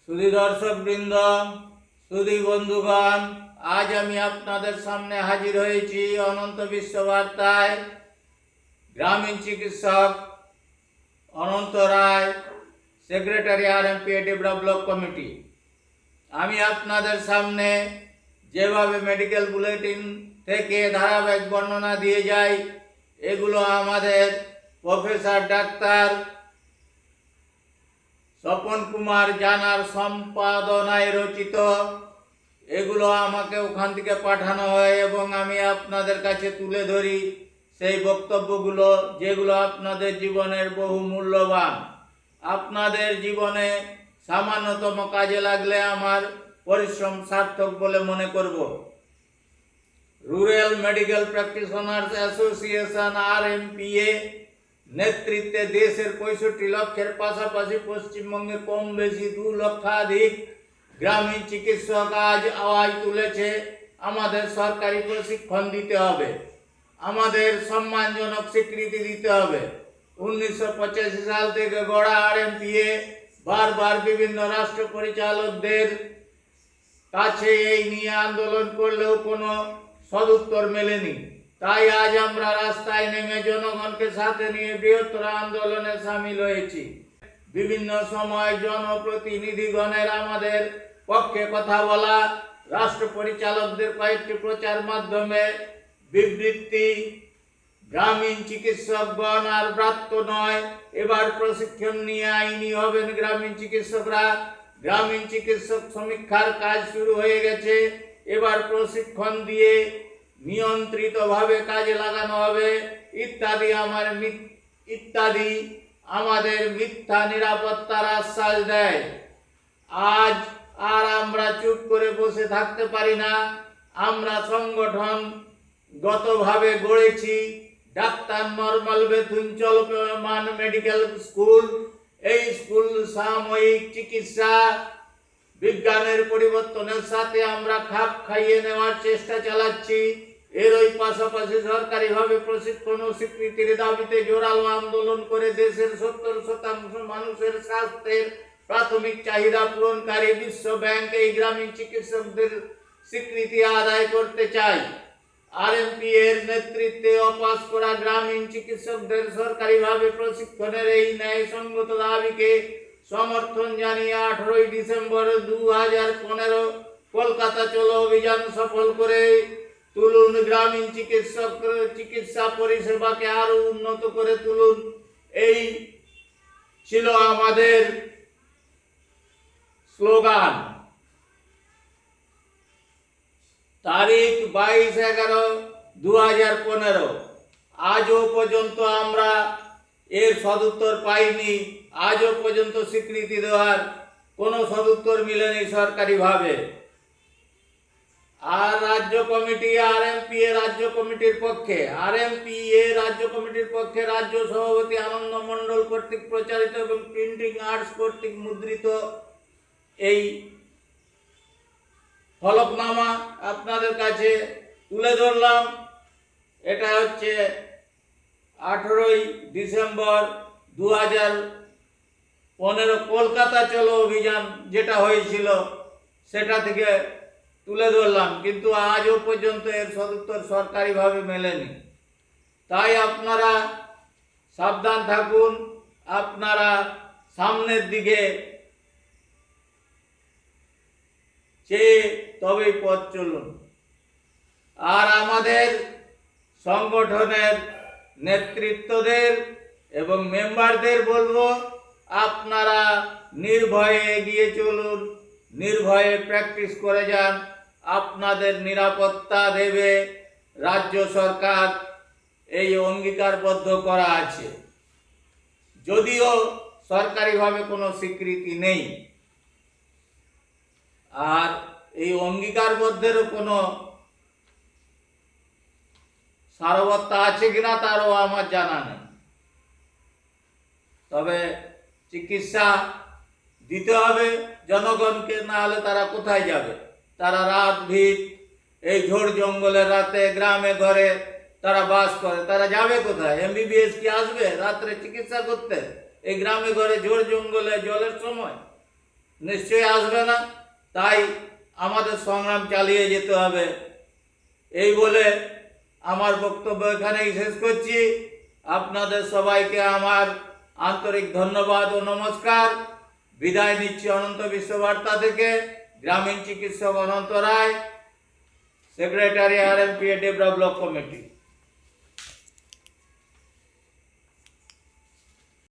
সুধী দর্শকবৃন্দ, সুধী বন্ধুগণ, আজ আমি আপনাদের সামনে হাজির হয়েছি অনন্ত বিশ্ব বার্তায়। গ্রামীণ চিকিৎসক Ananta Roy, secretary RMPA develop block committee. আমি আপনাদের সামনে যেভাবে মেডিকেল বুলেটিন থেকে ধারাবাহিক বর্ণনা দিয়ে যাই, এগুলো আমাদের প্রফেসর ডাক্তার স্বপন কুমার জানার সম্পাদনায় রচিত। এগুলো আমাকে ওখান থেকে পাঠানো হয় এবং আমি আপনাদের কাছে তুলে ধরি সেই বক্তব্যগুলো, যেগুলো আপনাদের জীবনের বহু মূল্যবান। আপনাদের জীবনে সামান্যতম কাজে লাগলে আমার পরিশ্রম সার্থক বলে মনে করব। Rural medical practitioners association RMPA নেতৃত্বে দেশের 65 লক্ষের পাশাপাশি পশ্চিমবঙ্গে কম বেশি 2 লক্ষাধিক গ্রামীণ চিকিৎসক আজ আওয়াজ তুলেছে, আমাদের সরকারি প্রশিক্ষণ দিতে হবে, আমাদের সম্মানজনক স্বীকৃতি দিতে হবে। 1985 সাল থেকে গড়া RMPA বারবার বিভিন্ন রাষ্ট্র পরিচালকদের কাছে এই নিয়ে আন্দোলন করলেও কোনো সদুত্তর মেলেনি। তাই আজ আমরা রাস্তায় নেমে জনগণকে সাথে নিয়ে বৃহত্তর আন্দোলনে সামিল হয়েছি। বিভিন্ন সময় জনপ্রতিনিধিগণের আমাদের পক্ষে কথা বলা, রাষ্ট্র পরিচালকদের কয়েকটি প্রচার মাধ্যমে বিবৃতি, গ্রামীণ চিকিৎসকগণ আর ব্রাত্য নয়, এবার প্রশিক্ষণ নিয়ে আইনি হবেন গ্রামীণ চিকিৎসকরা। গ্রামীণ চিকিৎসক সমীক্ষার কাজ শুরু হয়ে গেছে, এবার প্রশিক্ষণ দিয়ে নিয়ন্ত্রিতভাবে কাজে লাগানো হবে ইত্যাদি আমাদের মিথ্যা নিরাপত্তার আশ্বাস দেয়। আজ আর আমরা চুপ করে বসে থাকতে পারি না। আমরা সংগঠনগতভাবে গড়েছি ডাক্তার নরমাল বেথুন চলমান মেডিকেল স্কুল। এই স্কুল সাময়িক চিকিৎসা বিজ্ঞানের পরিবর্তনের সাথে আমরা খাপ খাইয়ে নেওয়ার চেষ্টা চালাচ্ছি। এরই পাশাপাশি সরকারিভাবে প্রশিক্ষণ ও স্বীকৃতির দাবিতে জোরালো আন্দোলন করে দেশের 70% মানুষের স্বাস্থ্যের প্রাথমিক চাহিদা পূরণকারী বিশ্ব ব্যাংক এই গ্রামীণ চিকিৎসকদের স্বীকৃতি আদায় করতে চাই। RMPA এর নেতৃত্বে অপাস করা গ্রামীণ চিকিৎসকদের সরকারিভাবে প্রশিক্ষণের এই ন্যায়সঙ্গত দাবিকে সমর্থন জানিয়ে 18 ডিসেম্বর 2015 কলকাতা চলো অভিযান সফল করে তুলুন, গ্রামীণ চিকিৎসা পরিষেবাকে আরো উন্নত করে তুলুন। এই ছিল আমাদের স্লোগান। তারিখ 22/11/2015। আজও পর্যন্ত আমরা এর সদুত্তর পাইনি। আজও পর্যন্ত স্বীকৃতি দেওয়ার কোনো সদুত্তর মিলেনি সরকারিভাবে। আর রাজ্য কমিটি RMPA রাজ্য কমিটির পক্ষে রাজ্য সভাপতি আনন্দ মণ্ডল কর্তৃক প্রচারিত এবং প্রিন্টিং আর্টস কর্তৃক মুদ্রিত এই ফলকনামা আপনাদের কাছে তুলে ধরলাম। এটা হচ্ছে 18 ডিসেম্বর 2015 কলকাতা চলো অভিযান যেটা হয়েছিল সেটা থেকে তুলে ধরলাম, কিন্তু আজও পর্যন্ত এর সদুত্তর সরকারিভাবে মেলেনি। তাই আপনারা সাবধান থাকুন, আপনারা সামনের দিকে চেয়ে তবেই পথ চলুন। আর আমাদের সংগঠনের নেতৃত্বদের এবং মেম্বারদের বলবো, আপনারা নির্ভয়ে এগিয়ে চলুন, নির্ভয়ে প্র্যাকটিস করে যান। আপনাদের নিরাপত্তা দেবে রাজ্য সরকার, এই অঙ্গীকারবদ্ধ করা আছে, যদিও সরকারিভাবে কোনো স্বীকৃতি নেই। আর এই অঙ্গীকারবদ্ধেরও কোনো সারবত্তা আছে কিনা তারও আমার জানা নেই। তবে চিকিৎসা দিতে হবে জনগণকে, না হলে তারা কোথায় যাবে? তারা রাত ভিত এই ঝোড় জঙ্গলের রাতে গ্রামে ঘরে তারা বাস করে, তারা যাবে কোথায়? MBBS কি আসবে রাত্রে চিকিৎসা করতে এই গ্রামে ঘরে ঝোড় জঙ্গলে জলের সময়? নিশ্চয়ই আসবে না। তাই আমাদের সংগ্রাম চালিয়ে যেতে হবে। এই বলে আমার বক্তব্য এখানেই শেষ করছি। আপনাদের সবাইকে আমার আন্তরিক ধন্যবাদ ও নমস্কার। বিদায় নিচ্ছি অনন্ত বিশ্ববার্তা থেকে। গ্রামীণ চিকিৎসক Ananta Roy, secretary RMPA develop block committee.